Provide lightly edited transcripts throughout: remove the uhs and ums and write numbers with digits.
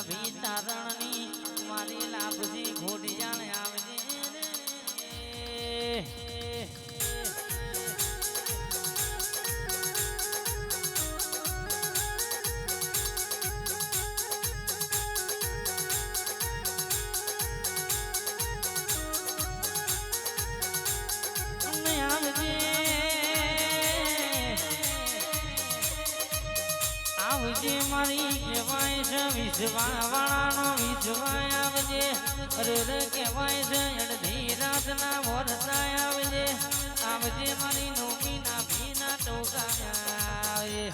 નાભી તારણની મારી લાભજી ઘોડિયાળ આવજે આવજે મારી કહેવાય છે વિશ્વા વાળાનો વિશ્વા આવજે અરે રે કહેવાય છે અડધી રાતના વરતા આવજે આવજે મારી નોમીના ભીના ટોકા આવજે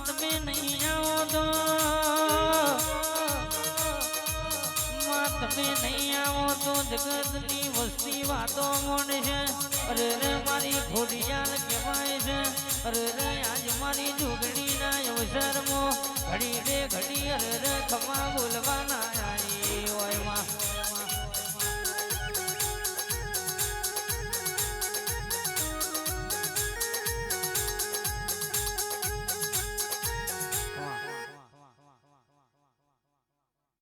તમે નહીં આવો તો તમે નહીં આવો તો જગતની વસ્તી વાતો મોડશે અરે રે મારી ઘોડિયાળ કહેવાય છે અરે રે આજ મારી જોગણીના અવસરમાં ઘડી રે ઘડી અરે રે ખમા બોલવાના આવી હોય માં